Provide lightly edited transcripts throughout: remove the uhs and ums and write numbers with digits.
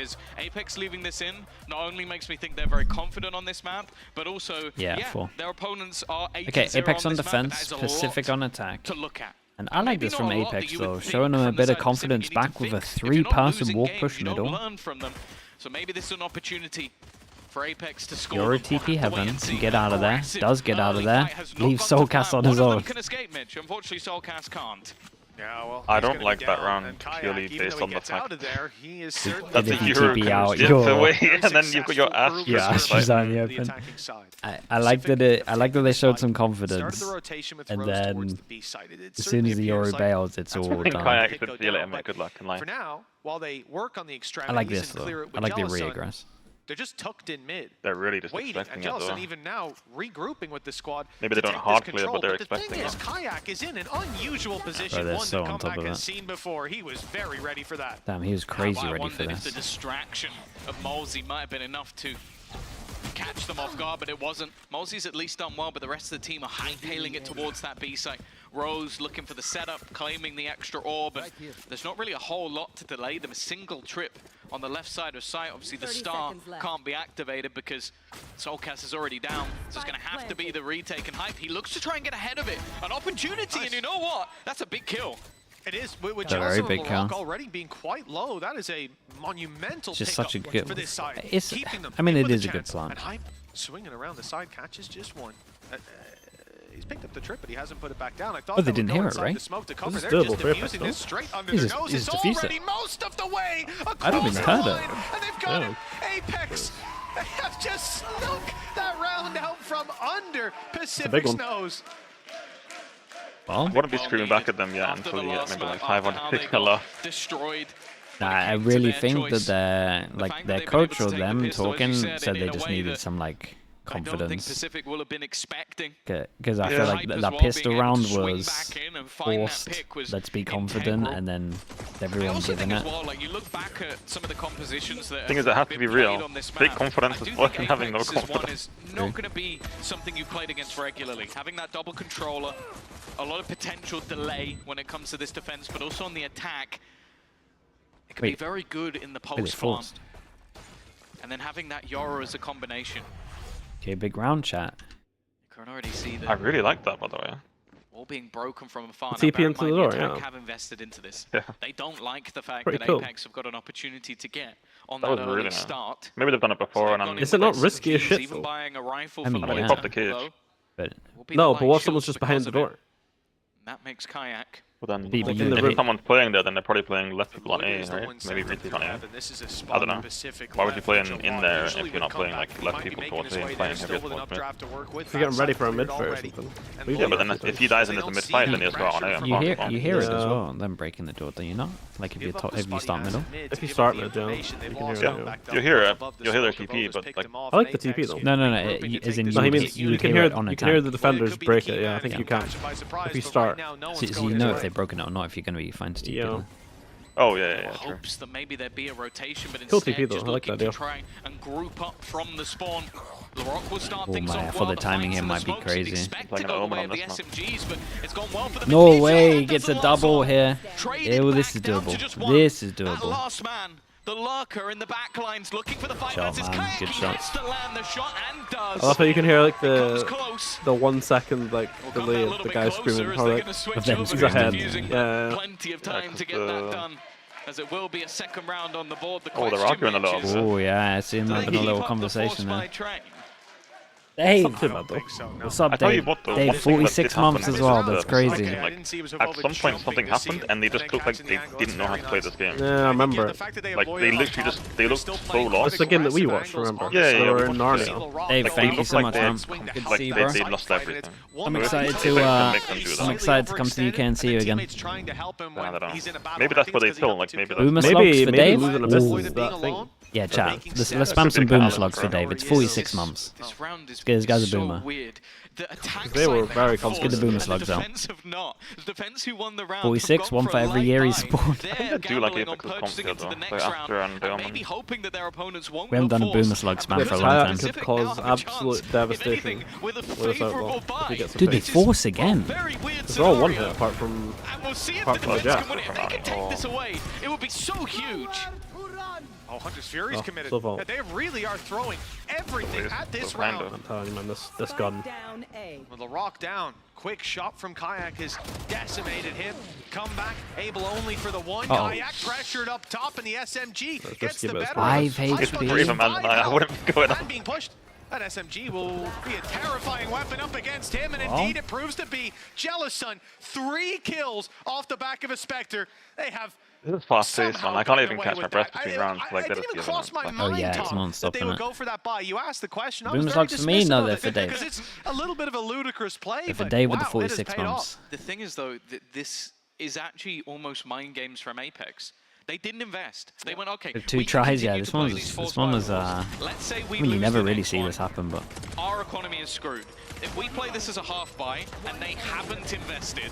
because APEKS leaving this in not only makes me think they're very confident on this map, but also, their opponents are 8-0 Okay, APEKS on this defense, map. That is a PCIFIC lot on attack. to look at. And I like this from Maybe not a lot that APEKS you would though, think showing them a from the bit of side confidence Pacific. You need back to with a think, if you're not 3-person losing walk games, push you don't middle. learn from them. So maybe this is an opportunity for APEKS to score. Yori TP Heaven can get out of there, does get out of there, leaves Soulcast on his own. Can escape, Mitch. Unfortunately, Soulcast can't. Yeah, well, I don't like that round purely based on the fact that That if you you're TP out, just you're away, and then you've got your ass. Yeah, Astra's on the open. I like that they showed some confidence, and then as soon as the Yori bails, it's all done. Kayak could feel it and make good luck in line. For now, while they work on the I extremities like this and clear though. it I with like the Jealousy, reaggress. they're just tucked in mid. They're really just waiting, expecting and it though. Jealousy even now regrouping with the squad. Maybe they don't take hard this clear, control. but they're the expecting thing is, it. Kayak is in an unusual position, they're one so that on top Comeback of has it. seen before. He was very ready for that. Damn, he was crazy I ready wondered for if the this. distraction of Molesy might have been enough to catch them off guard, but it wasn't. Molesy's at least done well, but the rest of the team are hightailing it towards that B site. Rose looking for the setup, claiming the extra orb, and there's not really a whole lot to delay them. A single trip on the left side of site. Obviously, the star can't be activated because Soulcast is already down. So it's going to have to be the retake and hype. He looks to try and get ahead of it. An opportunity, and you know what? That's a big kill. It is, with A very Jealousy big count. already being quite low. That is a monumental It's just pickup such a good. for this side. It's. Keeping them I mean, in it with is a good chance. plan. And Hype swinging around the side catches just one. He's picked up the trip, but he hasn't put it back down. I thought Oh, they that would didn't go hear it, inside right? the smoke to cover. This is They're doable just for Apex, diffusing no? this straight under He's their just- nose. he's It's diffused already it. most of the way across I don't even the heard line, it. and they've got Yeah. it. Apex. They have just snuck that round out from under Pacific's one. nose. Well, I wouldn't be screaming back at them yet After until the you get last maybe like map, 500 after how pick they a lot. got destroyed. nah, when it I came to really their think that choice. their The like fact their that they've been able coach to or take the them pistol, as talking you said said, they in a just way needed that some like I don't think confidence. Pacific will have been expecting. Because I Yeah. feel like Hype that as well, pistol being able round to swing was back in and find that forced. pick was Let's be confident, integral. and then I everyone also giving think as it. well, like you look back at some of the compositions that Thing is, it has to been be played real. on this Fake map. confidence I is do worse think than having no Apex is confidence. not going to be something you played against regularly. Having that double controller, a lot of potential delay when it comes to this defense, but also on the attack, it can be Wait. very good in the Really pulse farm. forced. And then having that Yoru as a combination. Okay, big round chat. You can already see I that really like that, by the way. all being broken from afar. Now, TP bear in into the mind, door, attack yeah. have invested into this. Yeah. They don't like the fact Pretty that cool. Apex have got an opportunity to get on That that, was early really nice. start. Maybe they've done it before, and I'm. Is it not risky as shit, Even though? buying a rifle I mean, for yeah. later, Pop the cage. though, But will be No, the but light what if someone's shields just behind because the of door? it. That makes Kayak. But then, People in the if room. someone's playing there, then they're probably playing left people on A, right? Maybe retake on A. I don't know. Why would you play in there if you're not playing like left people towards A and playing heavy towards mid? If you're getting ready for a mid fight or something. Yeah, but then if he dies in the mid fight, then he's got on A. and you farm hear farm. you hear it as Yeah. well. Them breaking the door, do you not? Like if you start middle. If you start mid, yeah, you can hear it. Yeah, you'll hear it. You'll hear their TP, but like I like the TP though. No, as in No, he you, means you you would can hear hear it on you can hear attack. the defenders break it. Yeah, I think you can. If you start. So you know if they've broken it or not. If you're going to be fine to TP. Yeah. them. Oh yeah, true. Hopes that maybe there'd be a rotation, but Cool instead TP though, just I like looking that to deal. try and group up from the spawn. Larocque will start Oh things my, I off thought well. the timing flanks here and the might be smokes you'd crazy. expect Playing to an go the Omen way on of the this map. SMGs, but it's gone well for the No mid-tier way, side. he gets a That's the double last here. one. Traded Ew, this back is down to doable. just one. This is That doable. last man, the lurker in the back lines, looking for the fight. Shot, That's his man. Kayak. Good He shot. has to land the shot and does. I love how you can hear like Comes the close. 1 second like We'll come delay that of little the bit guy closer screaming. as How they're like gonna switch Of them over. he's screaming. ahead. Confusing, but Yeah. plenty of time to get that done, as it will be a second round on the board. The Oh, they're question, arguing a Mitch, lot. is, Oh yeah, I see him do they having a keep little up the conversation force there. by train? Dave, Not too bad though. what's up, I tell you Dave? what though, Dave, one thing that 46 did months happen as well. is That's that, crazy. like, at some point something happened and they just looked like they didn't know how to play this game. Yeah, I remember. Like they literally they looked so lost. It's the game that we watched, remember? Yeah, So yeah, we're we in watched Narnia. Dave, Like, thank they you looked so like much, they- man. like Good to see you, bro. they lost everything. I'm excited They to make them do that. I'm excited to come to the UK and see you again. I don't know. Maybe that's what they feel like. Maybe Boomer that's slugs for Maybe Dave. losing Abyss Ooh. is that thing. Yeah, chat. Let's spam some boomer slugs for Dave. It's 46 months. This round is This guy's a so boomer. weird. The attack They were side very have confident. Get the boomer and slugs the out. defense have not. The defense who won the round 46, have gone one for a every late year he buy. spawned. They're I think I do like gambling on Apex as purchasing comp into the though. next Like round after and and Diamond. maybe hoping that their opponents won't We haven't go done a force. boomer slug spam And for a Pacific long Kayak time. could now cause have a chance, absolute if devastation anything, with a with us out favourable well, if buy. he gets a Dude, they pick. force again. Very weird They're all one scenario. hit apart from And we'll see if apart the from defense Jack. can win it. If they can take this away, it would be so huge. Oh, Hunter's Fury's committed. So they really are throwing everything at this round. I'm telling you, man, this gun. Well, the rock down. Quick shot from Kayak has decimated him. Come back, able only for the one. Kayak pressured up top, and the SMG gets the better. 5 HP. I wouldn't go in. Being pushed. That SMG will be a terrifying weapon up against him, and indeed it proves to be. Jealousson, 3 kills off the back of a Spectre. They have. This is fast-paced, man. I can't even catch my breath between rounds like that. Didn't even cross my mind, it's non-stop, that they would go for that buy. You asked the question. Boom's like for me, no, they're for Dave. Because it's a little bit of a ludicrous play. They're for Dave with the 46 months. The thing is, though, that this is actually almost mind games from APEKS. They didn't invest. They went, okay. 2 tries, yeah. This one was. Let's say I mean, you never really see this happen, but our economy is screwed. If we play this as a half buy and they haven't invested,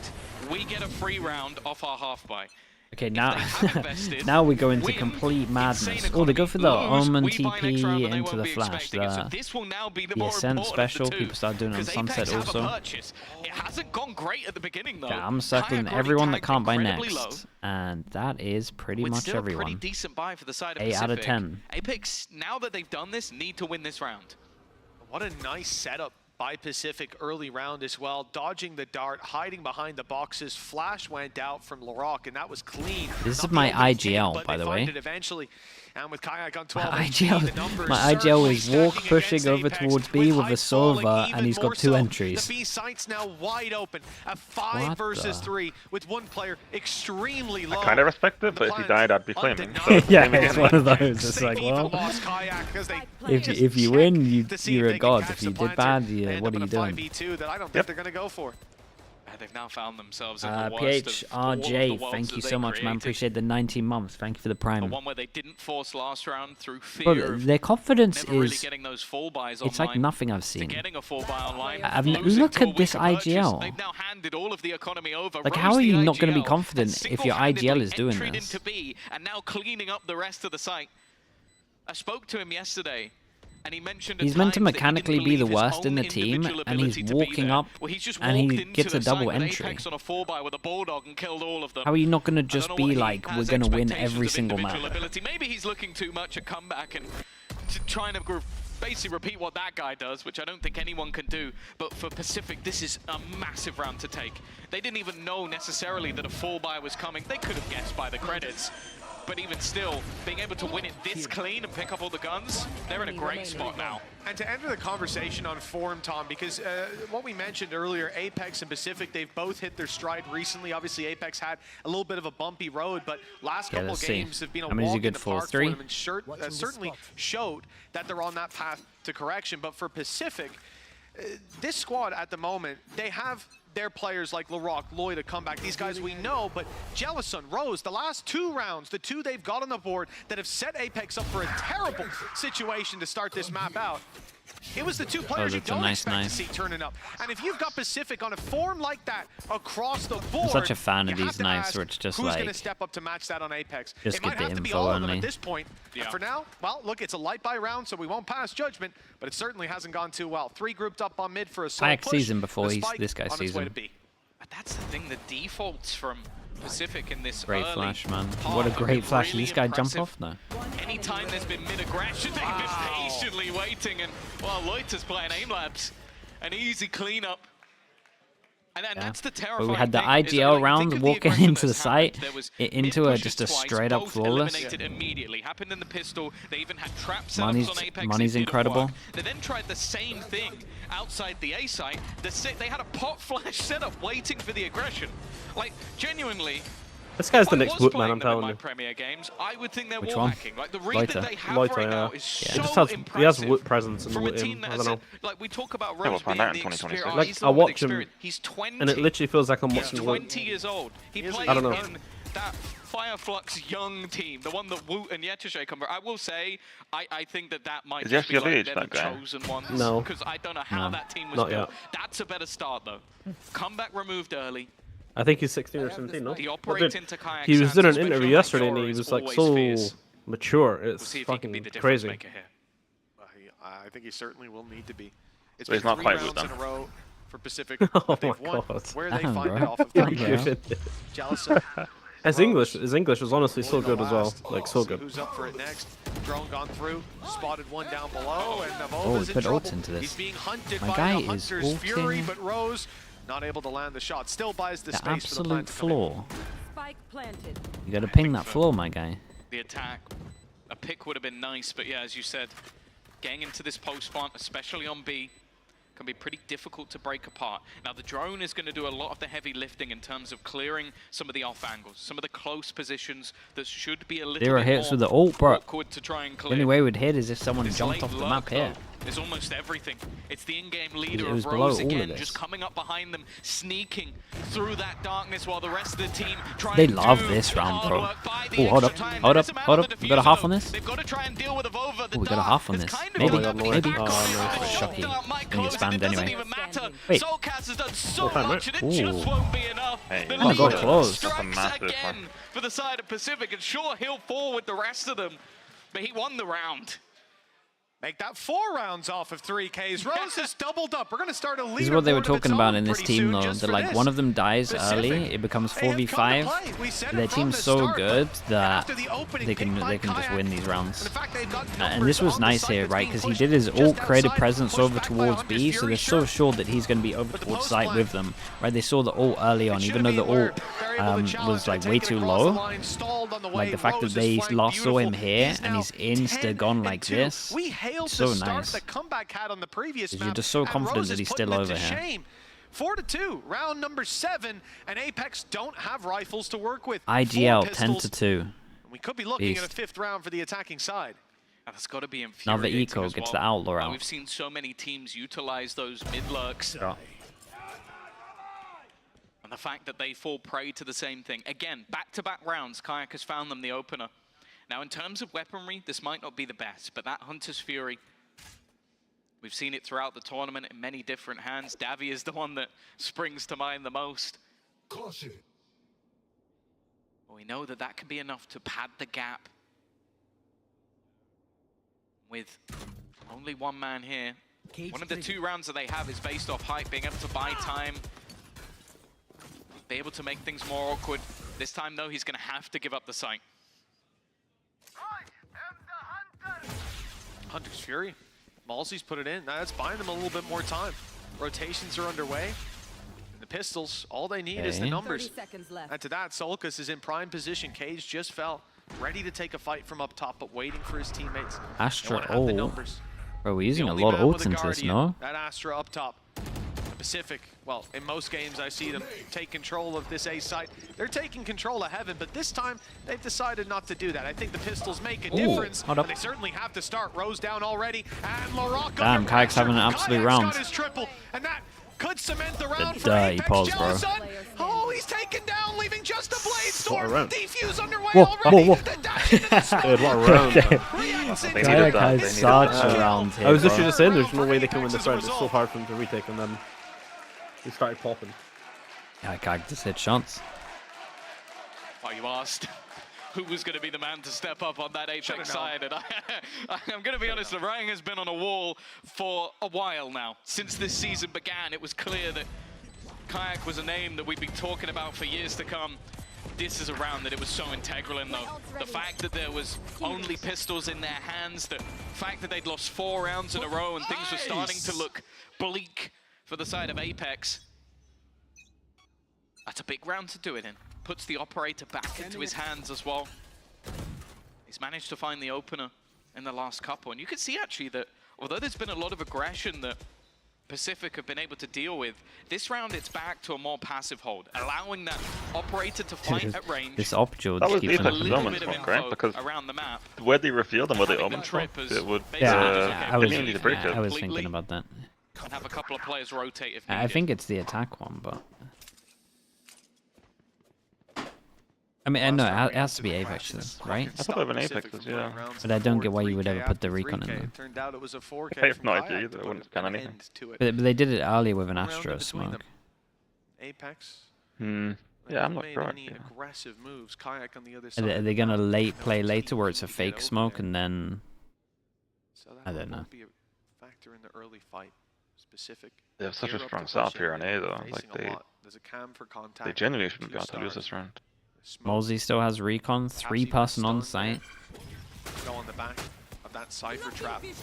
we get a free round off our half buy. Okay, now now we go into complete madness. Oh, they go for the Omen TP into the flash. The Ascent special, people start doing it on Sunset also. It hasn't gone great at the beginning though. Yeah, I'm circling everyone that can't buy next, and that is pretty much everyone. Pretty decent buy for the side of 8 out of 10. APEKS, now that they've done this, need to win this round. What a nice setup by Pacific early round as well, dodging the dart, hiding behind the boxes. Flash went out from Larocque, and that was clean. This is my IGL, by the way. Eventually. And with Kayak on 12, my IGL is walk pushing over towards B with a Sova, and he's got 2 entries. The B site's now wide open. A 5 versus 3 with one player extremely low. I kind of respect it, but if he died, I'd be flaming. Yeah, it's one of those. It's like, well, if you win, you're a god. If you did bad, what are you doing? That I don't think they're going to go for. They've now found themselves in the worst PHRJ, thank you so much, man. Appreciate the 19 months. Thank you for the prime. The one where they didn't force last round through fear their confidence really is getting those full buys it's like nothing I've seen. Getting a full buy online. Look at this IGL. They've now handed all of the economy over. Like, how are you not going to be confident if your IGL is doing this? And now cleaning up the rest of the site. I spoke to him yesterday. And he mentioned he's meant to mechanically be the worst in the team, and he's walking up, and he gets a double entry. How are you not going to just be like, we're going to win every single map? Maybe he's looking too much at comeback and trying to basically repeat what that guy does, which I don't think anyone can do. But for Pacific, this is a massive round to take. They didn't even know necessarily that a full buy was coming. They could have guessed by the credits. But even still, being able to win it this clean and pick up all the guns, they're in a great spot now. And to enter the conversation on form, Tom, because what we mentioned earlier, APEKS and Pacific, they've both hit their stride recently. Obviously, APEKS had a little bit of a bumpy road, but last couple games have been a walk in the park for them, and certainly showed that they're on that path to correction. But for Pacific, this squad at the moment, they have their players like Larocque, Lloyd, a comeback, these guys we know, but Jealousson, Rose, the last 2 rounds, the 2 they've got on the board that have set APEKS up for a terrible situation to start this map out. It was the 2 players you don't expect to see turning up. And if you've got Pacific on a form like that across the board, I'm such a fan of these knives where it's just who's like, going to step up to match that on APEKS? Just it might get the have to be info all of them only. at this point. And for now, well, look, it's a light buy round, so we won't pass judgment, but it certainly hasn't gone too well. 3 grouped up on mid for a solo push. sees him before this guy sees him. But that's the thing, the defaults from Pacific in this great flash, man. What a great flash. Did this guy jump off? No. Anytime there's been mid-aggression, they've been patiently waiting, and well, Loiter's playing aim labs. An easy cleanup. And that's the terrifying we had the IGL round walking into the site, into just a straight-up flawless. Immediately. Happened in the pistol. They even had trap setups on APEKS. Money's incredible. They then tried the same thing outside the A site. They had a pot flash setup waiting for the aggression. Like, genuinely, this guy's the next Woot, man, I'm telling you. Premier games, I would think they're Which wall one? hacking. Like, the read that they have right now is so impressive. He has Woot presence in the Woot team. I don't know. Like, we talk about Rose being the experience. Like, I watch him, he's 20. and it literally feels like I'm watching He's 20 years old. He plays I don't know. in that Fireflux young team, the one that Woot and Yetushay come. I will say, I think that might just be like they're the chosen ones. No. Because I don't know how that team was built. That's a better start, though. Comeback removed early. I think he's 16 or 17, no? He operates into Kayak. He was doing an interview yesterday, and he was like so mature. It's fucking crazy. I think he certainly will need to be. It's been 3 rounds in a row for Pacific. Oh they've my won God. where they find it off of 3 rounds. Jealousy. His English was honestly so good as well. Like, so good. Who's up for it next? Drone gone through, spotted one down below, and Oh, Navova's he in put trouble. ults into this. He's being hunted My by guy the is Hunter's Fury, ulting. but Rose not able to land the shot. Still buys the space for the absolute plant to come in. floor. Spike planted. You gotta ping that floor, my guy. The attack, a pick would have been nice, but yeah, as you said, getting into this post plant, especially on B, can be pretty difficult to break apart. Now the drone is going to do a lot of the heavy lifting in terms of clearing some of the off angles, some of the close positions that should be a little Zero bit hits more with the ult, bro. awkward to try and The clear. only way we'd hit is if someone This jumped late off the lurk, map here. though, is almost everything. It's the in-game leader was of below Rose all of again, this. just coming up behind them, sneaking through that darkness while the rest of the team try They and love do this the round, hard bro. work, buy the Oh, hold up, extra time. hold There up, is a man hold on up. the We got a diffuser, half though. on this? They've got to try and deal with Avova. The Oh, we got a dark half on has this. kind of Maybe, been maybe. back Oh, on no. the Shocking. shot. Might I think close it's it, it spammed doesn't anyway. even matter. Wait. Soulcast has done so time, much and it Ooh. just won't be enough. Hey, The oh, leader got close. strikes That's a massive again for the side of Pacific, and sure, he'll fall with the rest of them, but he won the round. Make that 4 rounds off of 3Ks. Rose has doubled up. We're going to start a leaderboard. This is what they were of its talking about own in this pretty team, soon though. just That for like this. one of them dies Pacific. early, it becomes They have come to 4v5. play. We said it Their from team's the so start, good but that after the opening they can pick by just Kayak, win these rounds. and in fact, they've got And this was numbers on the nice site here, that's right? being Because he pushed did his just ult created outside, presence pushed over back by towards Hunter's B, so Fury, they're so sure. sure that he's going to be over But the towards post site flank. with them, right? They saw the ult early on, It even should though be the where ult they're able to challenge was to like take way it too across the low. line, stalled on the way. Like the fact that Rose they is flanked saw him beautiful. here He's and now he's insta gone 10 like and 2. this. We hailed So the start nice. that comeback had on the previous 'Cause map, you're just so and confident Rose that is he's putting still it to over here. shame. 4-2, round number 7, and APEKS don't have rifles to work with. IGL 4 pistols. 10-2. We could be looking at a Beast. 5th round for the attacking side. That's got to be Now the infuriating eco as gets well. the outlaw Like, out. we've seen so many teams utilize those mid lurks. Yeah. And the fact that they fall prey to the same thing. Again, back-to-back rounds, Kayak has found them the opener. Now, in terms of weaponry, this might not be the best, but that Hunter's Fury, we've seen it throughout the tournament in many different hands. Davi is the one that springs to mind the most. Caution. Well, we know that that can be enough to pad the gap. With only one man here. One of the 2 rounds that they have is based off height, being able to buy time, be able to make things more awkward. This time, though, he's going to have to give up the site. Hunter's Fury. Malsey's put it in. Now that's buying them a little bit more time. Rotations are underway. And the pistols, all they need is the Okay. numbers. 30 seconds left. And to that, Solkas is in prime position. Cage just fell. Ready to take a fight from up top, but waiting for his teammates. They Astra wanna have the ult. numbers. Bro, we're The using a only lot of man with ults a into this, Guardian, no? That Astra up top. Pacific, well, in most games I see them take control of this A site. They're taking control of Heaven, but this time they've decided not to do that. I think the pistols make a difference, hold and up. they certainly have to start. Rose down already, and Larocque Damn, under Kayak's pressure. having an absolute Kayak's round. got his triple, and that could cement the round for dirty Apex. pause, bro. Jellicent, oh, he's taken down, leaving just a blade storm. round. Defuse underway Whoa, already. whoa, whoa. The dash into the smoke. Dude, what a round. Okay. Rian's They into needed Kayak that. has They needed such that. a round here, I was bro. literally just saying there's no way they can win Apex this as a round. It's so result. hard for them to retake, and then he started popping. Yeah, Kayak just hit shots. Oh, you asked who was going to be the man to step up on that Should've Apex side. And I'm going to be honest, Ryan has been on a wall for a while now. Since this season began, it was clear that Kayak was a name that we'd been talking about for years to come. This is a round that it was so integral in, though. The fact that there was only pistols in their hands, the fact that they'd lost 4 rounds in a row and things were starting to look bleak for the side of Apex. That's a big round to do it in. Puts the operator back into his hands as well. He's managed to find the opener in the last couple. And you can see actually that although there's been a lot of aggression that Pacific have been able to deal with, this round it's back to a more passive hold, allowing that operator to fight at range. This op duel That was keeps Apex on a little moment, bit of right? info Because around the map. where they revealed and where they Having opened the from, trip as it would basically Yeah, okay, they need to break it. I was completely thinking about that. and have a couple of players rotate if I needed. think it's the attack one, but I mean, no, it has to be Apexes, right? I thought it was an Apexes, yeah. But I don't get why you would ever put the recon in them. Turned out it was a 4K I have from no Kayak idea to either. I put wouldn't an scan anything. end to it. But they did it earlier with an Round in Astra between smoke. them. Apex. Yeah, I'm not made sure. any Actually. aggressive moves. Kayak on the other Are side. they, are they gonna Kayak play team later where it's a to get fake over smoke there. and then So that I don't know. won't be a factor in the early fight. Specific. They have such a Gear up strong to setup push here in, on A though. facing Like a lot. There's a cam for contact. they genuinely shouldn't be 2 able to lose stars. this round. Molzy still has recon, 3-person on site. Go on the back of that Cypher trap. In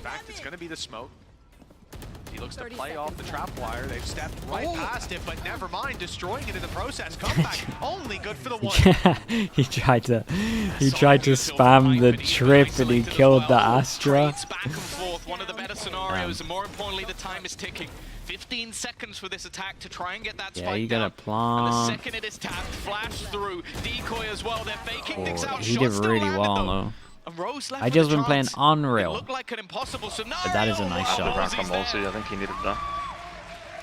fact, it's going to be the smoke. He looks to play off the trap wire. They've stepped right past it, but never mind, destroying it in the process. Comeback only good for the one. Yeah, he tried to spam the trip and he killed the Astra. Back and forth, one of the better scenarios, and more importantly, the time is ticking. 15 seconds for this attack to try and get that spike down. Yeah, you gotta plant. And the second it is tapped, flash through, decoy as well. They're faking things out. He did really well though. I just been playing Unreal, like an impossible scenario. but that is a nice shot. I think he needed that.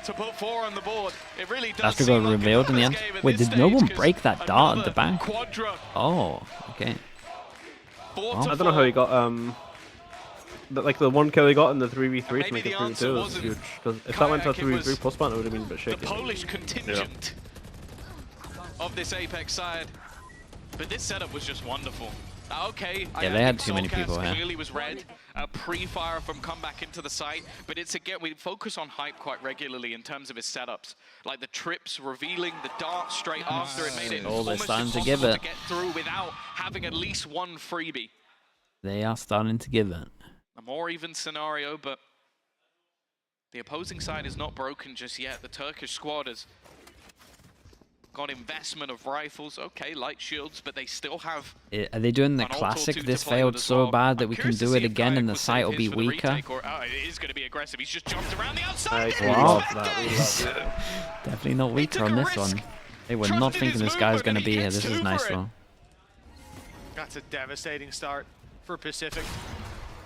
To put 4 on the board. It really does. Astra got revealed in the end. Wait, did no one break that dart at the back? Oh, okay. I don't know how he got like the 1 kill he got in the 3v3 to make it 3v2 was huge. Because if that went to a 3v3 plus ban, it would have been a bit shaky. The Polish contingent of this APEKS side, but this setup was just wonderful. Okay, yeah, they had too many people here. Clearly was red, a pre-fire from comeback into the site, but it's again, we focus on Hype quite regularly in terms of his setups. Like the trips revealing the dart straight after, it made it almost starting to give it. To get through without having at least one freebie. They are starting to give it. A more even scenario, but the opposing side is not broken just yet. The Turkish squad has got investment of rifles, okay, light shields, but they still have. Are they doing the classic? This failed so bad that we can do it again and the site will be weaker. It is going to be aggressive. He's just jumped around the outside. Wow. Definitely not weaker on this one. They were not thinking this guy's going to be here. This is nice though. That's a devastating start for Pacific.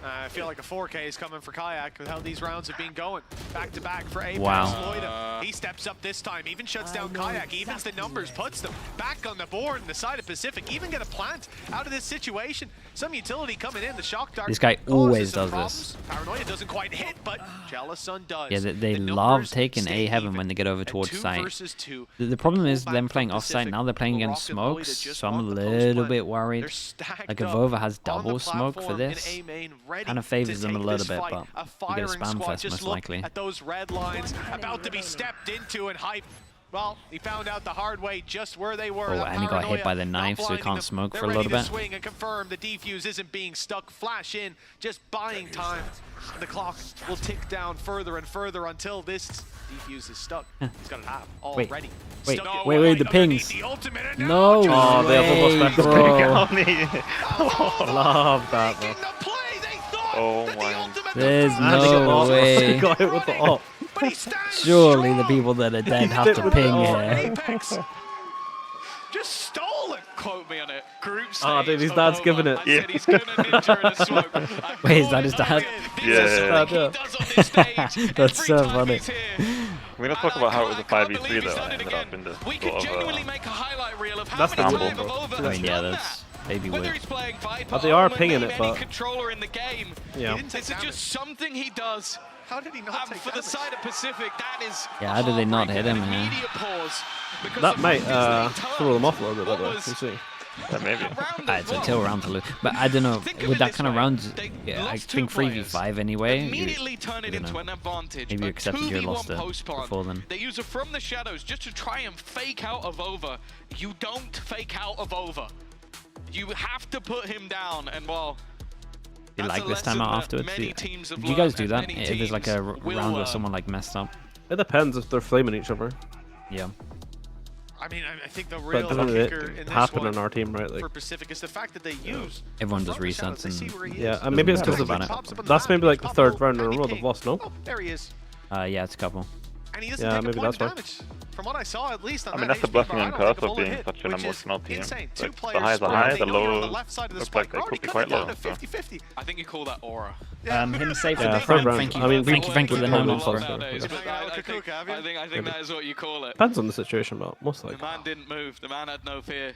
I feel like a 4K is coming for Kayak with how these rounds have been going. Back to back for APEKS. Wow. He steps up this time, even shuts down Kayak, evens the numbers, puts them back on the board on the side of Pacific, even get a plant out of this situation. Some utility coming in, the shock dart. This guy always does this. Paranoia doesn't quite hit, but Jealous Sun does. Yeah, they love taking A heaven when they get over towards site. The problem is them playing off site, now they're playing against smokes, so I'm a little bit worried. Like if Vova has double smoke for this, kind of favors them a little bit, but you get a spam fest most likely. At those red lines about to be stepped into, and Hype, well, he found out the hard way just where they were. Oh, and he got hit by the knife, so he can't smoke for a little bit. Swing and confirm the defuse isn't being stuck. Flash in, just buying time. The clock will tick down further and further until this defuse is stuck. He's got it up already. Wait, the pings. No way, bro. Love that, bro. Oh my. There's no way. He got hit with the op. Surely the people that are dead have to ping here. APEKS just stole it. Quote me on it. Group stage. Oh, dude, his dad's giving it. Yeah. He's gonna ninja in a smoke. Wait, is that his dad? Yeah. That's so funny. We're gonna talk about how it was a 5v3 though. I ended up in the we could genuinely make a highlight reel of how that's many the times bro. I mean, yeah, that's maybe whether would. he's playing Viper, But they are pinging it, but controller in the game. Yeah. This is just something he does. How did he not take for the side of Pacific, that is. Yeah, how did they not hit him here? That might throw them off a little bit, by the way. We'll see. Yeah, maybe. It's a till round to lose. But I don't know, with that kind of round, yeah, I think 3v5 anyway. Immediately turn it into an advantage. Maybe you accepted you lost it before then. They use it from the shadows just to try and fake out of over. You don't fake out of over. You have to put him down, and well. You like this time out afterwards? Do you guys do that? If there's like a round where someone like messed up? It depends if they're flaming each other. Yeah. I mean, I think the real kicker in this happen one on our team, right? Like for Pacific is the fact that they use. Everyone does resets and yeah, and maybe it's because that's maybe like the third round in a row they've lost. No. Oh, there he is. Yeah, it's a couple. And he doesn't take a point of damage. From what I saw, at least on I mean, that's the blessing and curse of being such an emotional team. Like, the highs are high, the lows look like they could be quite low. So. I think you call that aura. Him safe for Yeah, the third front. round. Thank you. I mean, Thank you for the moment. I think that is what you call it. Depends on the situation, but most likely. The man didn't move. The man had no fear.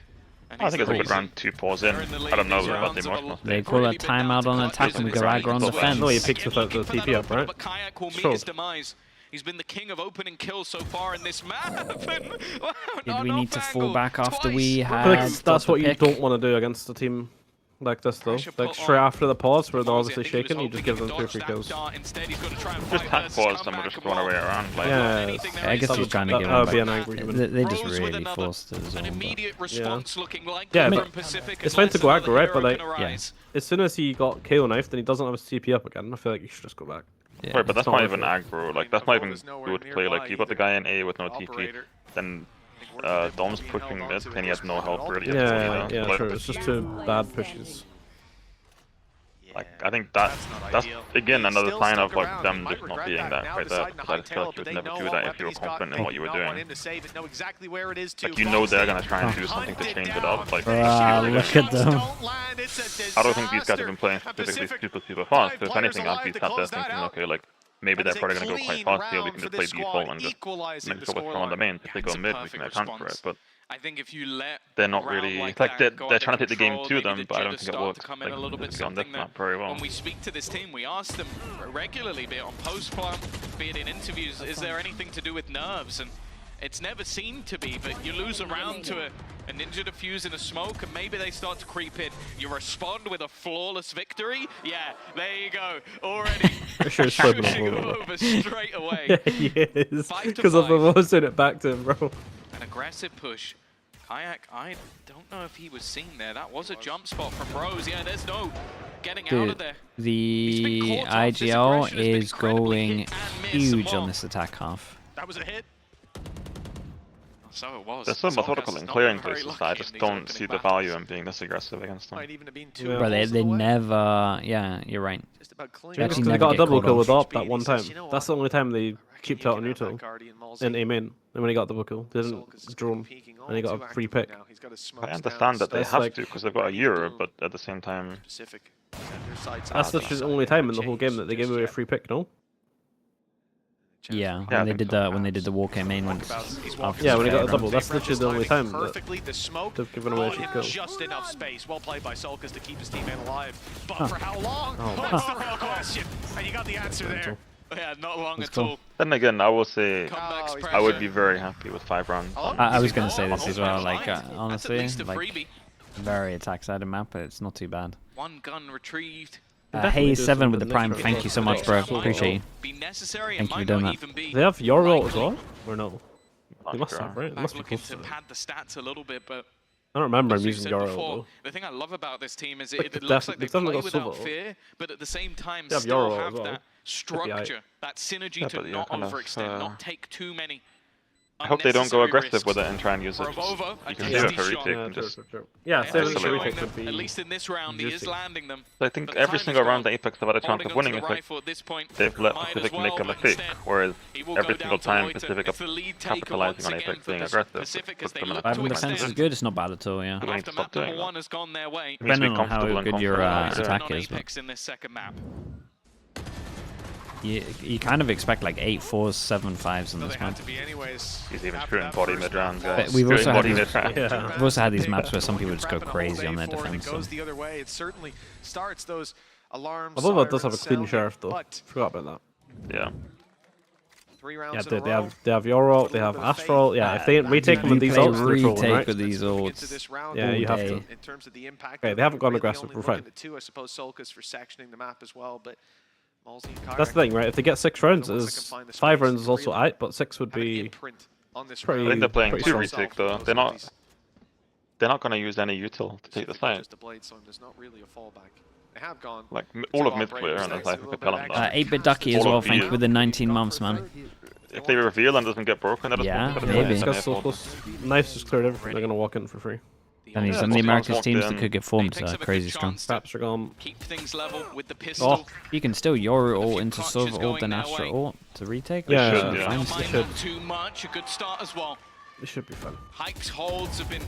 I think it's a good round 2 pause in. I don't know about the emotional. They call a timeout on attack and we go aggro on defense. No, he picks without the TP up, right? But Kayak will meet his demise. He's been the king of opening kills so far in this map. Did we need to fall back after we had? I feel like that's what you don't want to do against a team like this though. Like straight after the pause where they're obviously shaking, you just give them 2 free kills. Just hack pause and we'll just run away around. Like, yeah, I guess he's trying to give that would him be an back. angry human. They just really forced it as well. Yeah, but it's fine to go aggro, right? But like, yeah. as soon as he got KO knifed and he doesn't have his CP up again, I feel like you should just go back. Yeah. Right, but that's not even aggro. Like, that's not even good play. Like, you got the guy in A with no TP, then Dom's pushing mid, and he has no help really. Yeah, like, sure. It's just 2 bad pushes. Like, I think that's again another sign of like them just not being that right there. Because I just feel like you would never do that if you were confident in what you were doing. Like, you know they're gonna try and do something to change it up. Like, look at them. I don't think these guys have been playing specifically super fast. If anything, I'd be sat there thinking, okay, like maybe they're probably gonna go quite fast here. We can just play default and just make sure what's on the main. If they go mid, we can account for it. But I think if you let they're not really like they're trying to take the game to them, but I don't think it works. Like, on this map very well. When we speak to this team, we ask them regularly, be it on post-plan, be it in interviews, is there anything to do with nerves? And it's never seemed to be, but you lose a round to a ninja defuse in a smoke, and maybe they start to creep in. You respond with a flawless victory. Yeah, there you go. Already pushing over straight away. Yeah, he is. Because of the most in it back to him, bro. An aggressive push. Kayak, I don't know if he was seen there. That was a jump spot from Rose. Yeah, there's no getting out of there. The IGL is going huge on this attack half. That was a hit. So it was. They're so methodical in clearing places that I just don't see the value in being this aggressive against them. But they never, yeah, you're right. Because they got a double kill with AWP that one time. That's the only time they cheaped out on neutral in A main. And when he got double kill, they didn't drone, and he got a free pick. I understand that they have to because they've got a Euro, but at the same time, that's literally the only time in the whole game that they gave away a free pick, no? Yeah, when they did the walk in main once. Yeah, when he got a double, that's literally the only time that they've given away a free kill. Just enough space. Well played by Solkas to keep his teammate alive. But for how long? That's the real question. And you got the answer there. Yeah, not long at all. Then again, I will say I would be very happy with 5 rounds. I was going to say this as well. Like honestly, like very attack-sided map, but it's not too bad. One gun retrieved. Hayes 7 with the prime. Thank you so much, bro. Appreciate you. Thank you for doing that. They have your ult as well, or no? They must have, right? It must be close to pad the stats a little bit, but I don't remember him using your ult though. The thing I love about this team is it looks like they play without fear, but at the same time still have that structure, that synergy to not overextend, not take too many. I hope they don't go aggressive with it and try and use it. You can save it for retake and just... Yeah, save it for retake would be... At least in this round, he is landing them. I think every single round the APEKS have had a chance of winning it. They've let Pacific make a mistake, whereas every single time Pacific are capitalizing on APEKS being aggressive. 5 in defense is good, it's not bad at all, yeah. We need to stop doing that. Depending on how good your attack is. You kind of expect like 8 4s, 7 5s in this map. He's even shooting body mid round, guys. But we've also had these maps where some people just go crazy on their defense. Goes the other way. It certainly starts those alarms. Although does have a clean sheriff though. Forgot about that. Yeah. 3 rounds yeah, they have your ult, they have Astral. Yeah, if they retake them with these ults, they're trolling, right? With these ults. Yeah, you have to. In terms of the impact. Okay, they haven't gone aggressive. We're fine. I suppose Solkas for sectioning the map as well, but that's the thing, right? If they get 6 rounds, 5 rounds is also out, but 6 would be pretty. I think they're playing 2 retake though. They're not going to use any util to take the fight. Like all of mid clear and I think tell them that. 8-bit Ducky as well. Thank you for the 19 months, man. If they reveal and doesn't get broken, they're just maybe. Knives just cleared everything. They're gonna walk in for free. And some of the Americas teams that could get formed are crazy strong. Traps are gone. Keep things level with the pistol. You can still Yoru ult into Silver ult and Astra ult to retake. Yeah, they should. Too much. A good start as well. It should be fun. Hype's holds have been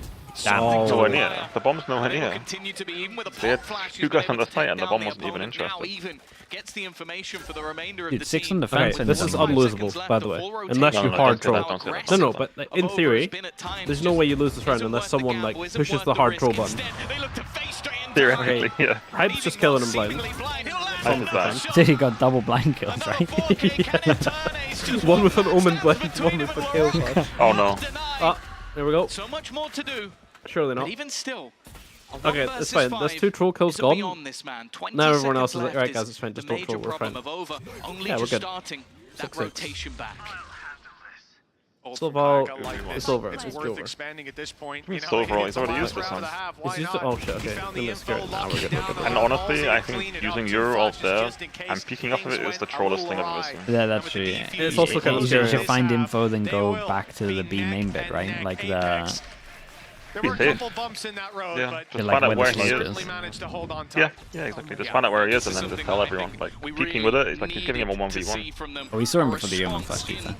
nowhere near. The bomb's nowhere near. Continue to be even with a they had 2 guys on the site and the bomb wasn't even interested. Even gets the information for the remainder of Dude, the 6 team. on defense. Okay, this is unlosable, by the way. Unless you hard troll. No, but in theory, there's no way you lose this round unless someone like pushes the hard troll button. Theoretically, yeah. Hype's just killing him blind. Dude, he got double blind kills, right? One with an Omen blind, one with a kill flash. Oh no. Ah, there we go. So much more to do. Surely not. But even still, Okay, it's fine. There's 2 troll kills gone. Now everyone else is like, alright guys, it's fine, just don't troll, we're fine. Yeah, we're good. 6-6. Silval, it's over. It's over. Expanding at this point. It's overall, he's already used this one. He's used it. Oh shit, okay. Then let's go. Nah, we're good. And honestly, I think using your ult there and peeking off of it is the trollest thing I've ever seen. Yeah, that's true. Yeah. It's also kind of you scary. should find info, then go back to the B main bit, right? Like the... There were a couple bumps in that road, yeah, but just find out where he is. Managed to hold on yeah, exactly. Just find out where he is and then just tell everyone. Like, peeking with it, it's like he's giving him a 1v1. Oh, we saw him before the Yeoman flash either.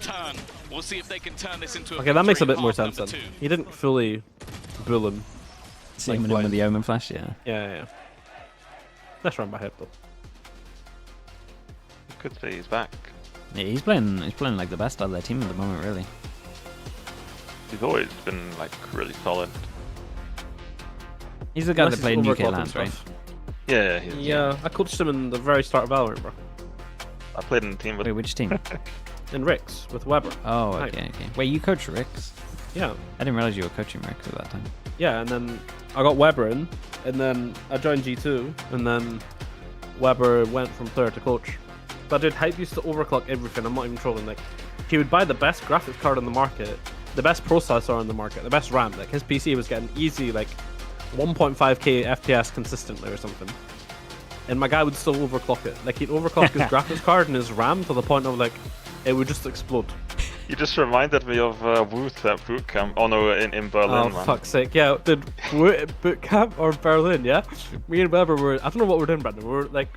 Okay, that makes a bit more sense then. He didn't fully bull him. Same with the Yeoman flash, yeah. Yeah. Let's run by head though. You could say he's back. Yeah, he's playing like the best out of their team at the moment, really. He's always been like really solid. He's the guy that played in UK lands, right? Yeah, I coached him in the very start of Valorant, bro. I played in the team with... Wait, which team? In Rix, with Weber. Oh, okay. Wait, you coach Rix? Yeah. I didn't realize you were coaching Rix at that time. Yeah, and then I got Weber in, and then I joined G2, and then Weber went from player to coach. But dude, Hype used to overclock everything, I'm not even trolling. Like, he would buy the best graphics card on the market, the best processor on the market, the best RAM. Like, his PC was getting easy, like, 1.5k FPS consistently or something. And my guy would still overclock it. Like, he'd overclock his graphics card and his RAM to the point of, like, it would just explode. You just reminded me of Woot at boot camp. Oh no, in Berlin, man. Fuck's sake. Yeah, did Woot at boot camp or Berlin, yeah? Me and Weber were, I don't know what we're doing, Brandon. We were like,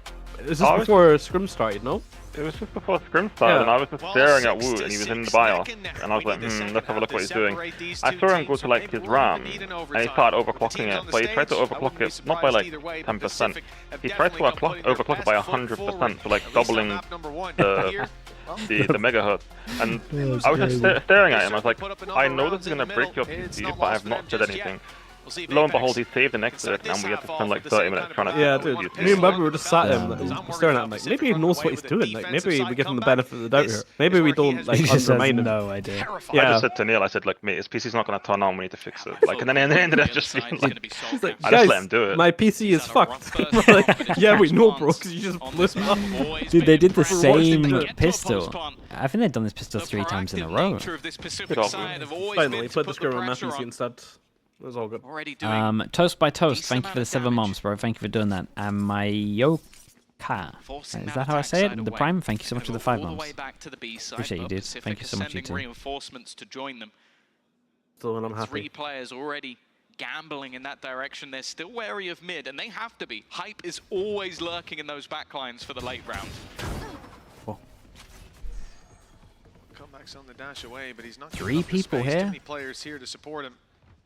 is this before Scrim started, no? It was just before Scrim started, and I was just staring at Woot, and he was in the BIOS, and I was like, let's have a look what he's doing. I saw him go to like his RAM, and he started overclocking it, but he tried to overclock it, not by like 10%, he tried to overclock it by 100%, so like doubling the megahertz. And I was just staring at him, I was like, I know this is going to break your PC, but I have not said anything. Lo and behold, he saved an exit, and we had to spend like 30 minutes trying to... Yeah, dude. Me and Weber were just sat him, staring at him, like, maybe he knows what he's doing. Like, maybe we give him the benefit of the doubt here. Maybe we don't, like, undermine him. No idea. Yeah. I just said to Neil, I said, like, mate, his PC's not going to turn on, we need to fix it. Like, and then it ended up just being like, I just let him do it. My PC is fucked. Like, yeah, we know, bro, because you just blew him up. Dude, they did the same pistol. I think they've done this pistol 3 times in a row. Finally, played the Scrim and Messi instead. It was all good. Toast by Toast, thank you for the 7 months, bro. Thank you for doing that. And Mayoka, is that how I say it? The Prime, thank you so much for the 5 months. Appreciate you, dude. Thank you so much, you too. Reinforcements to join them. Still, I'm happy. 3 players already gambling in that direction. They're still wary of mid, and they have to be. Hype is always lurking in those backlines for the late round. Comebacks on the dash away, but he's not 3 people here. Too many players here to support him.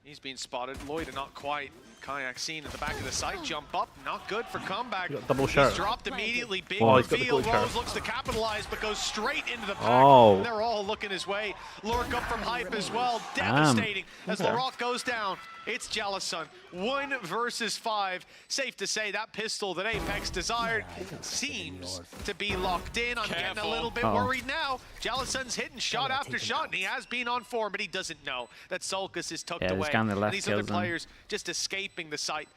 He's being spotted. Lloyd not quite. Kayak seen at the back of the site. Jump up. Not good for comeback. Double shot. He's dropped immediately. Big reveal. Rose looks to capitalize, but goes straight into the pack. Oh. They're all looking his way. Lurk up from Hype as well. Devastating as Laroth goes down. It's Jellison. 1 versus 5. Safe to say that pistol that APEKS desired seems to be locked in. I'm getting a little bit worried now. Jellison's hitting shot after shot, and he has been on form, but he doesn't know that Sulcus is tucked away. And these other players just escaping the site.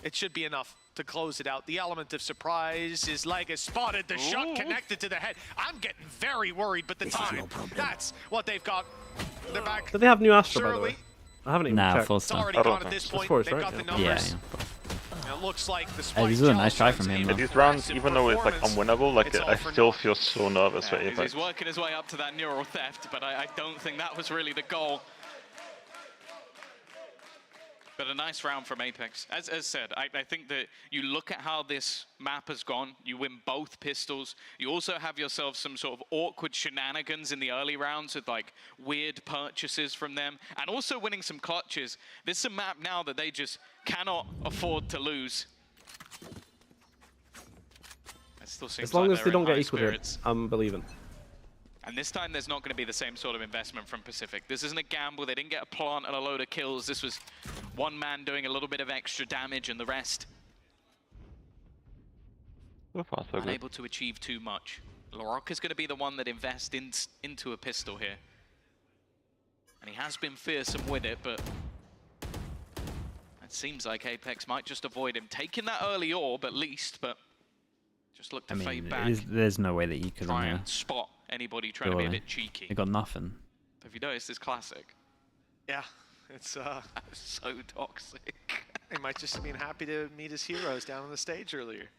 It should be enough to close it out. The element of surprise, his leg is spotted, the shot connected to the head. I'm getting very worried, but the time, that's what they've got. They're back. Do they have new Astra, by the way? I haven't even checked. Full stop. Already gone at this point. They've got the numbers. It looks like the this is a nice try from him. These rounds, even though it's like unwinnable, like I still feel so nervous for APEKS. He's working his way up to that neural theft, but I don't think that was really the goal. But a nice round from APEKS. As said, I think that you look at how this map has gone, you win both pistols, you also have yourself some sort of awkward shenanigans in the early rounds with like weird purchases from them, and also winning some clutches. This is a map now that they just cannot afford to lose. It still seems as long like as they don't get equal here, spirits. I'm believing. And this time there's not going to be the same sort of investment from Pacific. This isn't a gamble. They didn't get a plant and a load of kills. This was one man doing a little bit of extra damage and the rest So far, so unable to achieve too much. Larocque is going to be the one that invests into a pistol here. And he has been fearsome with it, but It seems like APEKS might just avoid him taking that early orb at least, but just look to fade back. There's no way that you could try and spot anybody trying to be a bit cheeky. They got nothing. Have you noticed this classic? Yeah, it's so toxic. He might just have been happy to meet his heroes down on the stage earlier.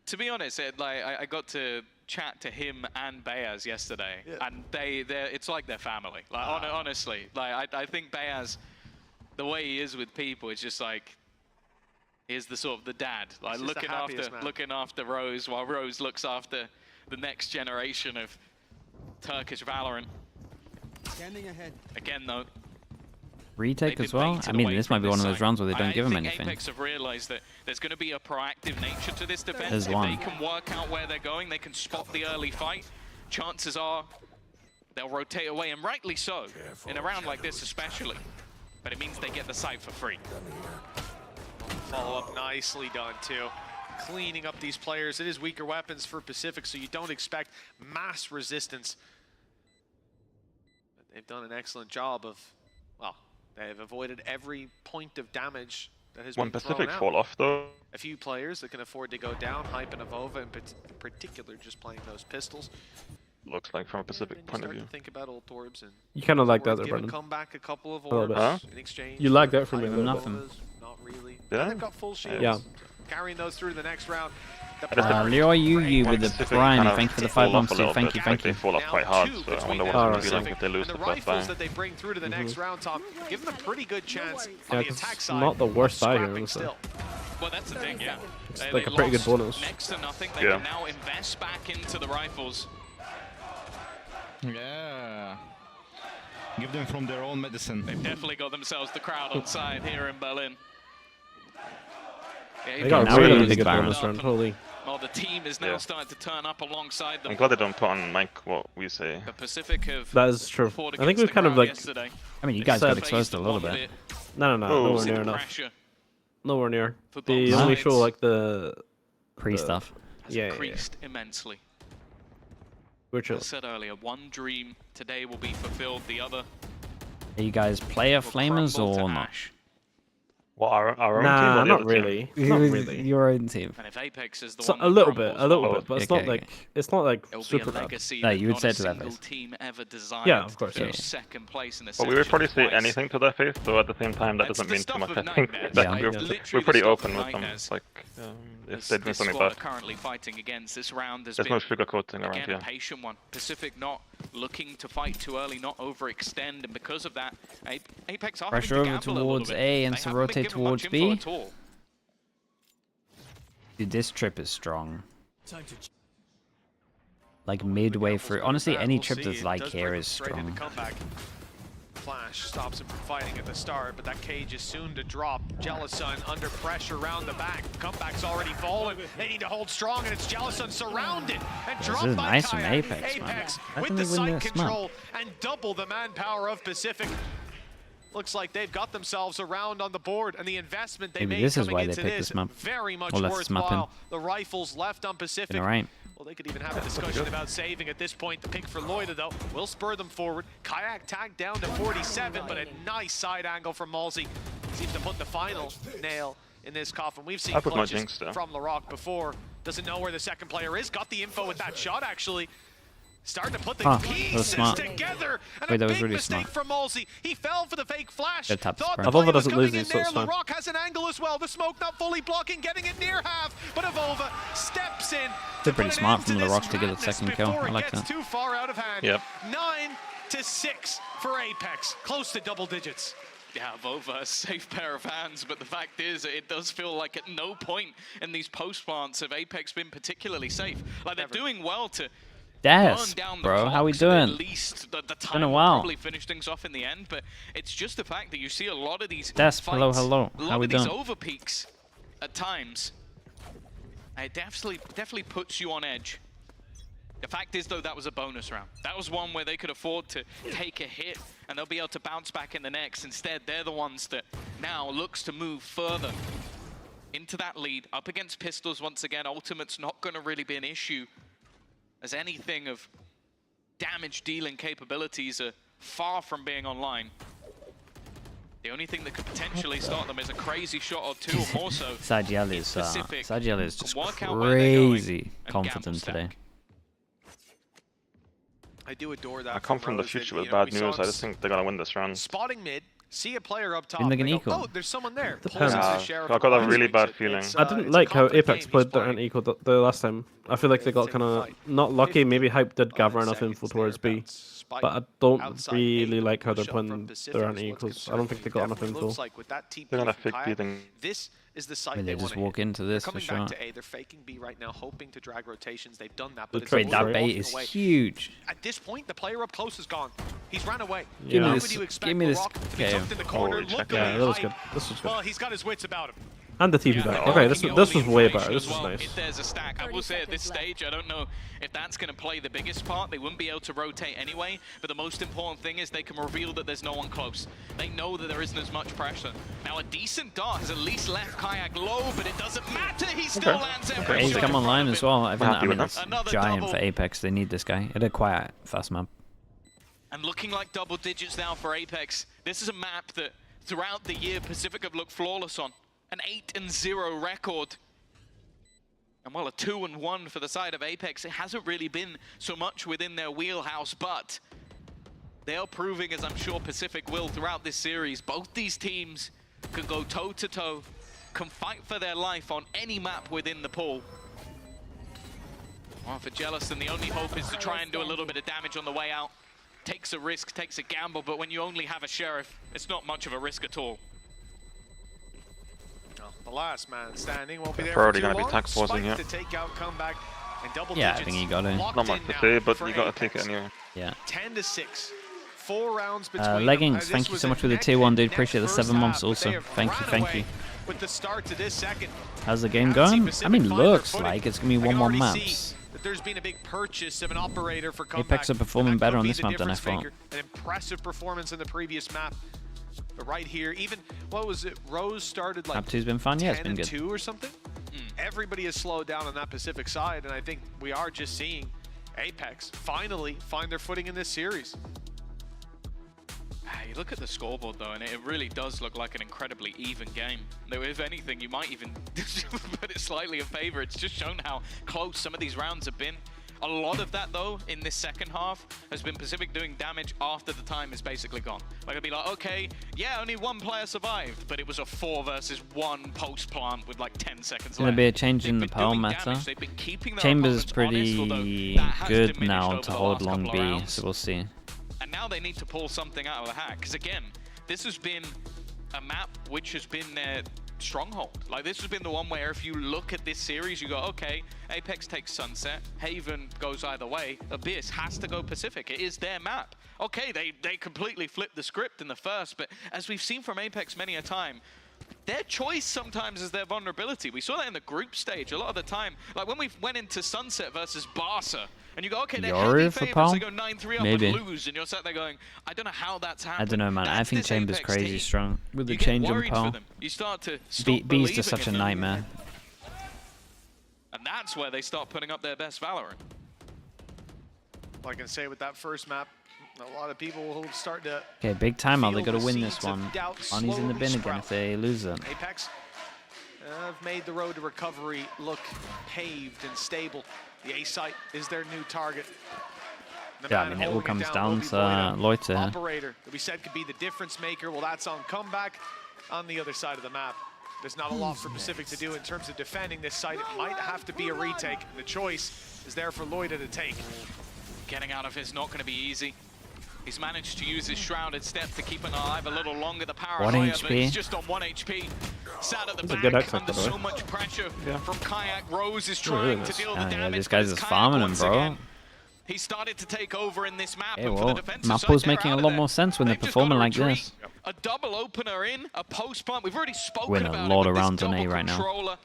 To be honest, I got to chat to him and Bayaz yesterday, and it's like they're family. Like honestly, like I think Bayaz, the way he is with people, it's just like he's the sort of the dad, like looking after Rose while Rose looks after the next generation of Turkish Valorant. Standing ahead. Again though. Retake as well? I mean, this might be one of those rounds where they don't give him anything. APEKS have realized that there's going to be a proactive nature to this defense. There's if one. they can work out where they're going, they can spot the early fight. Chances are they'll rotate away, and rightly so, in a round like this especially. But it means they get the site for free. Follow up nicely done too. Cleaning up these players. It is weaker weapons for Pacific, so you don't expect mass resistance. But they've done an excellent job of, well, they have avoided every point of damage that has been thrown Pacific out. fall off though. A few players that can afford to go down. Hype and Avova in particular, just playing those pistols. Looks like from a Pacific point of view. To think about old orbs and you kind of like that, there, Brendan. Come back a couple of orbs in exchange. You like that from me. Nothing. Not really. Yeah. They've got full shields. Yeah. Carrying those through to the next round. Leo you with the prime. Thank you for the 5 months. Thank you. They fall off quite hard, so I wonder what it's going to be like if they lose the first time. That they bring through to the next round, Tom, give them a pretty good chance on the attack side. Not the worst side here, honestly. Well, that's the thing, yeah. It's like a pretty good bonus. Next to nothing, they can now invest back into the rifles. Yeah. Give them from their own medicine. They've definitely got themselves the crowd on side here in Berlin. Yeah, they got a really good bonus round, holy. Well, the team is now starting to turn up alongside them. I'm glad they don't put on mic what we say. The Pacific have that is true. I think we've kind of like... Yesterday. I mean, you guys got exposed a little bit. No, nowhere near enough. Nowhere near. They only show like the... Pre-stuff. Has increased immensely. As I said earlier, one dream today will be fulfilled, the other... Are you guys player flamers or not? Well, our own team? Or not really. Not really. Your own team. And if APEKS is the so one a little bit, but it's not like super bad. No, you would say to that face. Yeah, of course. Second place in the we would probably say anything to that face, though at the same time that doesn't mean too much. I think that we're pretty open with them. Like if they're doing something bad. Currently fighting against this round. There's no sugarcoating around here. Again, a patient one. Pacific not looking to fight too early, not overextend, and because of that, APEKS are pressure over towards A and to rotate towards B. Dude, this trip is strong. Like midway through. Honestly, any trip that's like here is strong. Flash stops him from fighting at the start, but that cage is soon to drop. Jealousyn under pressure around the back. Comeback's already fallen. They need to hold strong, and it's Jealousyn surrounded and dropped by nice from APEKS, with the site control and double the manpower of Pacific. Looks like they've got themselves a round on the board, and the investment they made coming into this very much worthwhile. The rifles left on Pacific. Well, they could even have a discussion about saving at this point. The pick for Loida, though, will spur them forward. Kayak tagged down to 47, but a nice side angle from Malzy. Seems to put the final nail in this coffin. We've seen clutches from Larocque before. Doesn't know where the second player is. Got the info with that shot, actually. Starting to put the pieces together, and a big mistake from Malzy. He fell for the fake flash. Avova doesn't lose these, so it's fine. Larocque has an angle as well. The smoke not fully blocking, getting it near half, but Avova steps in. It's pretty smart from Larocque to get the second kill. I like that. Too far out of hand. Yep. 9-6 for APEKS, close to double digits. Yeah, Avova, a safe pair of hands, but the fact is, it does feel like at no point in these post plants have APEKS been particularly safe. Like they're doing well to. Yes, bro, how we doing? At least the time been a while. Probably finish things off in the end, but it's just the fact that you see a lot of these Des, hello. How we doing? Over peaks at times. It definitely puts you on edge. The fact is, though, that was a bonus round. That was one where they could afford to take a hit, and they'll be able to bounce back in the next. Instead, they're the ones that now looks to move further into that lead. Up against pistols once again. Ultimate's not going to really be an issue, as anything of damage dealing capabilities are far from being online. The only thing that could potentially start them is a crazy shot or two, or more so. Sajiel is just crazy confident today. I do adore that. I come from the future with bad news. I just think they're gonna win this round. Spotting mid, see a player up top. Didn't they go, oh, there's someone there. Yeah, I got a really bad feeling. I didn't like how Apex played their unequal the last time. I feel like they got kind of not lucky. Maybe Hype did gather enough info towards B, but I don't really like how they're playing their unequals. I don't think they got enough info. They're gonna fake beating. This is the site they just walk into this for sure. To A. They're faking B right now, hoping to drag rotations. They've done that, but Wait, that bait is huge. At this point, the player up close is gone. He's ran away. Give me this. Give me this. Okay. Yeah, that was good. This was good. Well, he's got his wits about him. And the TP back. Okay, this was way better. This was nice. If there's a stack, I will say at this stage, I don't know if that's going to play the biggest part. They wouldn't be able to rotate anyway, but the most important thing is they can reveal that there's no one close. They know that there isn't as much pressure. Now, a decent dart has at least left Kayak low, but it doesn't matter. He still lands every He's shot. come online as well. I mean, that's giant for Apex. They need this guy. It had quite a fast map. And looking like double digits now for Apex. This is a map that throughout the year Pacific have looked flawless on. An 8-0 record. And well, a 2-1 for the side of Apex. It hasn't really been so much within their wheelhouse, but they are proving, as I'm sure Pacific will throughout this series, both these teams can go toe-to-toe, can fight for their life on any map within the pool. Well, for Jealousy, the only hope is to try and do a little bit of damage on the way out. Takes a risk, takes a gamble, but when you only have a Sheriff, it's not much of a risk at all. The last man standing won't be there. Probably going to be tack pausing here. Yeah, I think you got it. Not much to say, but you got to take it anyway. Yeah. 10-6. 4 rounds between Leggings, thank you so much for the tier 1, dude. Appreciate the 7 months also. Thank you. With the start to this second. How's the game going? I mean, looks like it's going to be 1-1 maps. There's been a big purchase of an operator for Apex are performing better on this map than I thought. An impressive performance in the previous map. But right here, even, what was it, Rose started like Map 2's been fun, yeah, it's been good. 10-2 or something. Everybody has slowed down on that Pacific side, and I think we are just seeing Apex finally find their footing in this series. You look at the scoreboard though, and it really does look like an incredibly even game. Though if anything, you might even put it slightly in favor. It's just shown how close some of these rounds have been. A lot of that, though, in this second half, has been Pacific doing damage after the time is basically gone. Like, it'd be like, okay, yeah, only one player survived, but it was a 4 versus 1 post-plant with like 10 seconds left. There's going to be a change in the power meta. Chambers is pretty good now to hold long B, so we'll see. And now they need to pull something out of the hat, because again, this has been a map which has been their stronghold. Like, this has been the one where if you look at this series, you go, okay, Apex takes Sunset, Haven goes either way, Abyss has to go Pacific. It is their map. Okay, they completely flipped the script in the first, but as we've seen from Apex many a time, their choice sometimes is their vulnerability. We saw that in the group stage a lot of the time. Like when we went into Sunset versus Barca, and you go, okay, they're heavy favorites, they go 9-3 up and lose, and you're sat there going, I don't know how that's happened. I don't know, man. I think Chambers crazy strong with the change in power. You start to B's just such a nightmare. And that's where they start putting up their best Valorant. Well, I can say with that first map, a lot of people will start to. Okay, big timeout. They got to win this one. Ani's in the bin again if they lose it. Apex have made the road to recovery look paved and stable. The A site is their new target. Yeah, I mean, it all comes down to Loiter. Operator that we said could be the difference maker. Well, that's on comeback on the other side of the map. There's not a lot for Pacific to do in terms of defending this site. It might have to be a retake. The choice is there for Loiter to take. Getting out of it's not going to be easy. He's managed to use his shrouded step to keep him alive a little longer. The power 1 HP. But he's just on 1 HP. Sat at the back under so much pressure from Kayak. Rose is trying to deal the damage. Yeah, this guy's just farming him, bro. Again. He started to take over in this map. Hey, well, Mappo's making a lot more sense when they're performing like this. A double opener in, a post plant. We've already spoken Win about a lot it of with rounds this on A double right now. controller.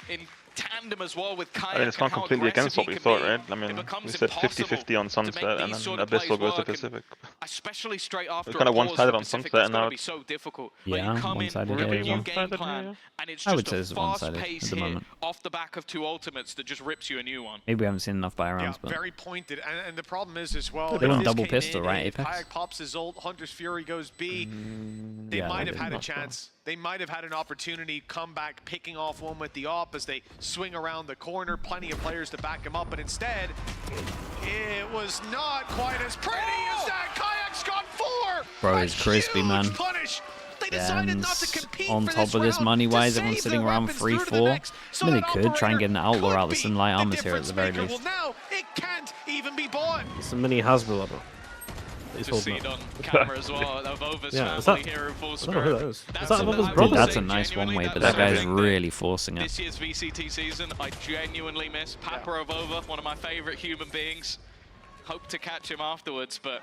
In tandem as well with Kayak. I mean, it's not completely against what we thought, right? I mean, we said 50-50 on Sunset, and then Abyssal goes to Pacific. Especially straight after kind of one-sided on Pacific, Sunset, and now it's so difficult. Yeah, one-sided. With a Yeah, new game plan, and it's just a fast-paced hit off the back of 2 ultimates that just rips you a new one. Maybe we haven't seen enough buy rounds, but very pointed, and the problem is as well. They went double pistol, right? If Apex. Kayak pops his ult, Hunter's Fury goes B. They might have had a chance. They might have had an opportunity, come back, picking off one with the op as they swing around the corner. Plenty of players to back him up, but instead, it was not quite as pretty as that. Kayak's got 4. Bro, it's crispy, man. Punish. They decided not to compete on top of this money-wise, everyone's sitting around 3-4. I mean, they could try and get an outlaw out with some light armors here at the very least. Well, now it can't even be bought. It's a mini Hasbro. Just see it on camera as well. Vova's family here in full spirit. That's a nice one-way, but that guy's really forcing it. This year's VCT season, I genuinely miss Papara Vova, one of my favorite human beings. Hope to catch him afterwards, but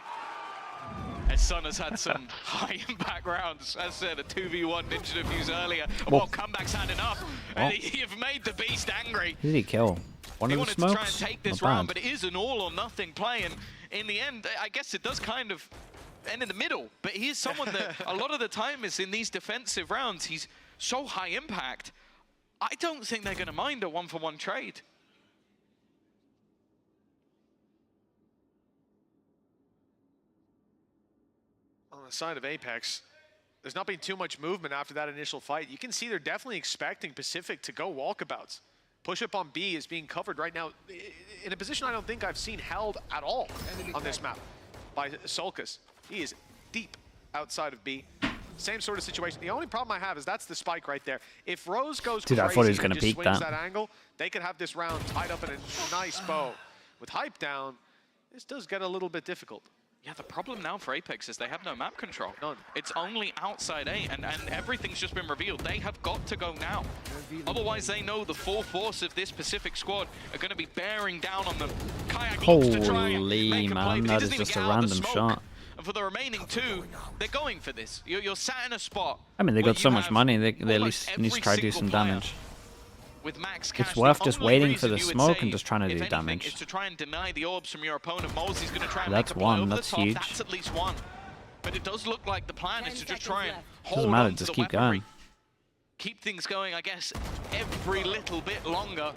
his son has had some high-impact rounds. As I said, a 2v1 Ninja Defuse earlier. Well, comeback's had enough. And you've made the beast angry. Who did he kill? One of the smokes? He wanted to try and take this round, but it is an all-or-nothing play. And in the end, I guess it does kind of end in the middle. But he is someone that a lot of the time is in these defensive rounds. He's so high impact. I don't think they're going to mind a 1-for-1 trade. On the side of Apex, there's not been too much movement after that initial fight. You can see they're definitely expecting Pacific to go walkabouts. Push up on B is being covered right now in a position I don't think I've seen held at all on this map by Sulcus. He is deep outside of B. Same sort of situation. The only problem I have is that's the spike right there. If Rose goes crazy I thought he was and gonna just peek swings that angle, they could have this round tied up in a nice bow. With Hype down, this does get a little bit difficult. Yeah, the problem now for Apex is they have no map control. None. It's only outside A, and everything's just been revealed. They have got to go now. Otherwise, they know the full force of this Pacific squad are going to be bearing down on them. Kayak looks to try and make a play, man, that is just a random shot. And for the remaining 2, they're going for this. You're sat in a spot. I mean, they got so much money, they at least need to try to do some damage. With max cash, it's worth just waiting for the smoke and just trying to do damage. Is to try and deny the orbs from your opponent. Molesey's going to try and that's make a play one. over That's the top. huge. That's at least 1. But it does look like the plan is to just try and hold Doesn't matter. on Just to keep the weaponry. going. Keep things going, I guess, every little bit longer,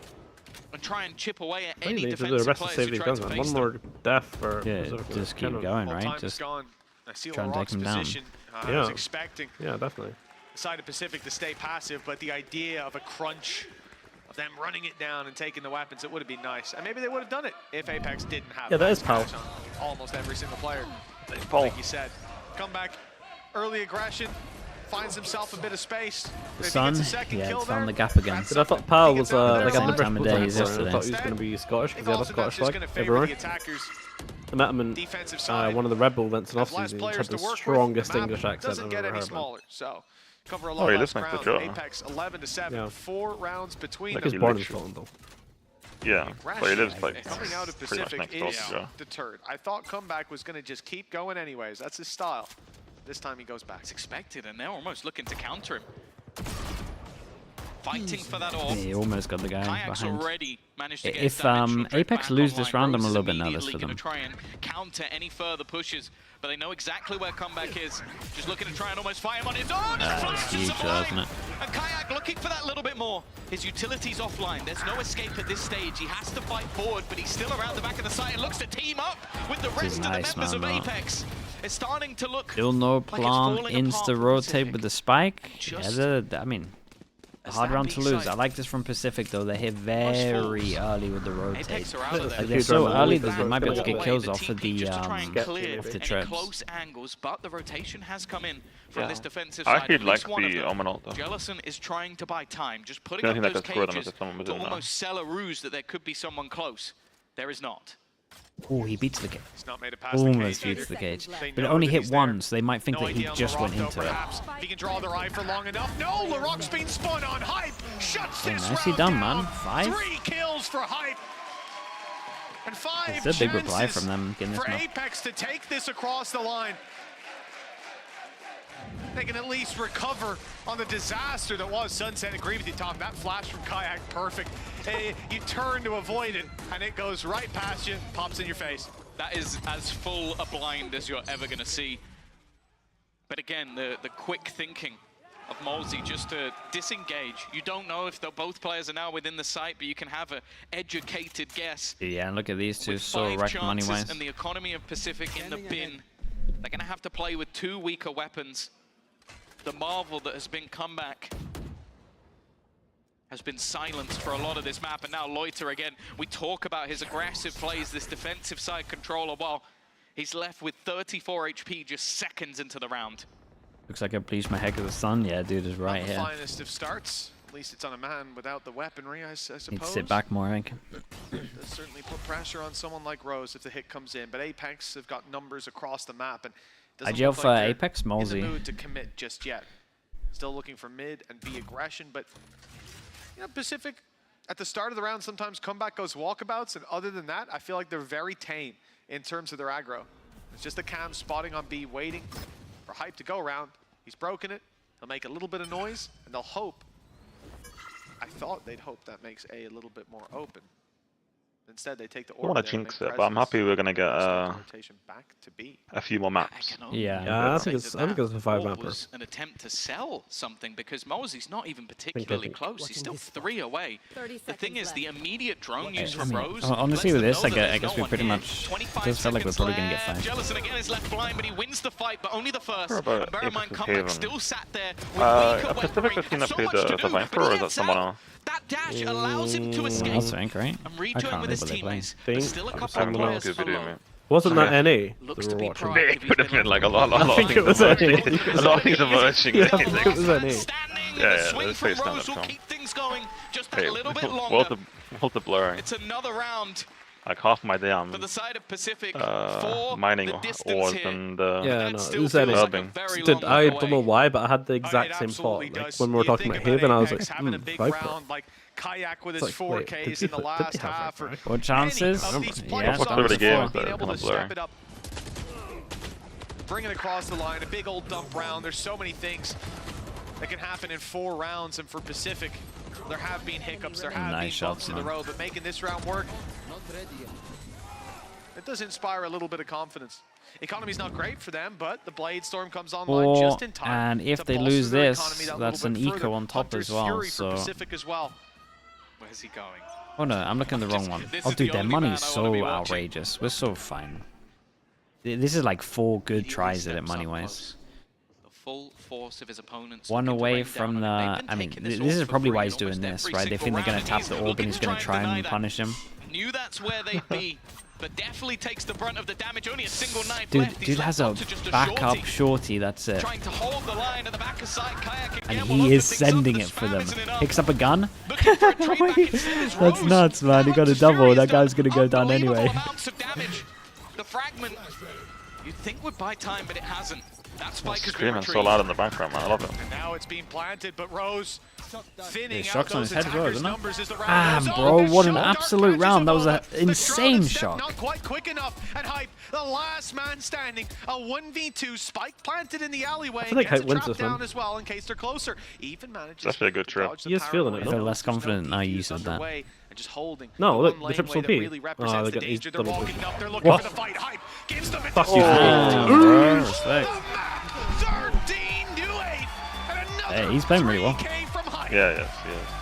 and try and chip away at any defensive players who try to face one more death for just keep going, right? Just try and take him down. I was expecting. Yeah, definitely. The side of Pacific to stay passive, but the idea of a crunch, of them running it down and taking the weapons, it would have been nice. And maybe they would have done it if Apex didn't have that is power on almost every single player. Like you said, comeback, early aggression, finds himself a bit of space. Sun, yeah, it's found the gap again. But I thought Pal was like same time of day as yesterday. I thought he was going to be Scottish because he had a Scottish flag everywhere. I met him in one of the Red Bull events in off-season. He had the strongest English accent I've ever heard. So cover a lot less ground. Apex 11-7, yeah. 4 rounds between like them. He's born in Scotland though. Yeah, but he lives like coming out of Pacific is deterred. I thought comeback was going to just keep going anyways. That's his style. This time he goes back. It's expected, and they're almost looking to counter him. Fighting for that orb. He almost got the guy Kayak's behind. already managed to get If Apex lose this round, I'm a little bit nervous for them. Try and counter any further pushes, but they know exactly where comeback is. Just looking to try and almost fight him on his own. It's huge, isn't it? And Kayak looking for that little bit more. His utility's offline. There's no escape at this stage. He has to fight forward, but he's still around the back of the site and looks to team up with the rest of the members of Apex. It's starting to look still no like plan. Insta-rotate with the spike. Yeah, I mean, hard round to lose. I like this from Pacific though. They hit very early with the rotate. Like, they're so early that they might be able to get kills off of the trips. Close angles, but the rotation has come in from this defensive I side. actually like the Omen ult though. Jellison is trying to buy time, just putting up those cages to almost sell a ruse that there could be someone close. There is not. Oh, he beats the cage. He's not made it past Almost beats the cage. But it only hit once, so they might think that he just went into it. He can draw their eye for long enough. No, Larocque's being spun on. Hype shuts this nicely round done, down. man. 5. 3 kills for Hype. And 5 it's a big reply from them getting this for map. Apex to take this across the line. they can at least recover on the disaster that was Sunset. I agree with you, Tom. That flash from Kayak, perfect. You turn to avoid it, and it goes right past you, pops in your face. That is as full a blind as you're ever going to see. But again, the quick thinking of Molzy just to disengage. You don't know if both players are now within the site, but you can have an educated guess. Yeah, and look at these two, so wrecked money-wise. And the economy of Pacific in the bin. They're going to have to play with 2 weaker weapons. The Marvel that has been comeback has been silenced for a lot of this map, and now Loiter again. We talk about his aggressive plays, this defensive side controller, while he's left with 34 HP just seconds into the round. Looks like I bleached my heck of the sun. Yeah, dude is right here. The finest of starts. At least it's on a man without the weaponry, I suppose. Need to sit back more, I think. Does certainly put pressure on someone like Rose if the hit comes in, but APEKS have got numbers across the map, and doesn't look for like APEKS, Molzy. In the mood to commit just yet. Still looking for mid and B aggression, but you know, Pacific at the start of the round sometimes comeback goes walkabouts, and other than that, I feel like they're very tame in terms of their aggro. It's just the Cam spotting on B, waiting for Hype to go around. He's broken it. He'll make a little bit of noise, and they'll hope. I thought they'd hope that makes A a little bit more open. Instead, they take the order. I want to jinx it, but I'm happy we're going to get back to B. a few more maps. Yeah, I think it's a 5-mapper. Was an attempt to sell something because Molzy's not even particularly close. He's still 3 away. The thing is, the immediate drone use from Rose. Honestly, with this, I guess we pretty much. Does feel like we're probably gonna get 5. Jellison again is left blind, but he wins the fight, but only the first. And bear in mind, comeback still sat there. Pacific has seen the Viper, or is that someone else? That dash allows him to escape. That's rank, right? And rejoin with his teammates. Think. Still a couple of players below. Wasn't that NA? Looks to be It could have been like a lot I think it was NA. a lot of things are merging. Yeah, I think it was NA. Yeah, let's face Rose will that. keep things going just Hey, a little bit longer. World of blurring. It's another round Like half my day I'm for the side of Pacific mining for the distance ores here. and Yeah, no, Still it was feels NA. like a very Dude, long I way don't know why, but I had the exact same absolutely thought. Like does. when we were You talking think about Haven, I was like, APEKS having a big Viper. round, like Kayak with his It's like, wait, 4Ks did in the they last have half. Viper? What chances? Yeah, What's over the games that being are able kind to of blurry. step it up. Bring it across the line, a big old dump round. There's so many things that can happen in 4 rounds, and for Pacific, there have been hiccups, there have been bumps in the road, but making this round work, it does inspire a little bit of confidence. Economy's not great for them, but the Blade Storm comes online just in time. And if they lose this, that's an eco on top as well. So. Pacific as well. Where's he going? Oh no, I'm looking at the wrong one. Oh dude, their money is so outrageous. We're so fine. This is like 4 good tries at it money-wise. The full force of his opponents. One away from the... I mean, this is probably why he's doing this, right? They think they're going to tap the orb and he's going to try and punish him. Knew that's where they'd be, but definitely takes the brunt of the damage. Only a single knife Dude, left. dude has a backup shorty, that's it. Trying to hold the line at the back of side. Kayak And again he is sending it for them. Picks up a gun. That's nuts, man. He got a double. That guy's going to go down anyway. The fragment, you'd think would buy time, but it hasn't. That spike has been Screaming so retrieved. loud in the background, man. I love it. And now it's being planted, but Rose thinning out Shock's on those his head as well, attackers' isn't it? numbers as the round Ah, goes on. bro, what an Dark absolute patches round. That was of an Ola. The insane Shrouded step shock. Not quite quick enough. And Hype, the last man standing, a 1v2 spike planted in the alleyway. I feel like Gets Hype a wins trap this one. down as well in case they're closer. Even manages It's actually a good to trip. dodge the He is power feeling it, away. no? I feel less There's no confident now you defuse said that. underway, and just holding No, the look, one the triple laneway that P. really Oh, represents they the got danger. They're double P. walking up, they're looking What? for the fight. Hype gives them a Fuck you. Bro, respect. 13 to 8. And another Hey, he's playing really well. 3K from Hype. Yeah, yes.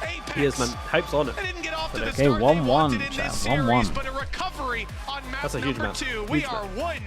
APEKS. He is, man. Hype's on it. They didn't get off to the Okay, start they 1-1, wanted in chat, this 1-1. series, but a recovery on map That's a huge number map. 2. We Huge are map. 1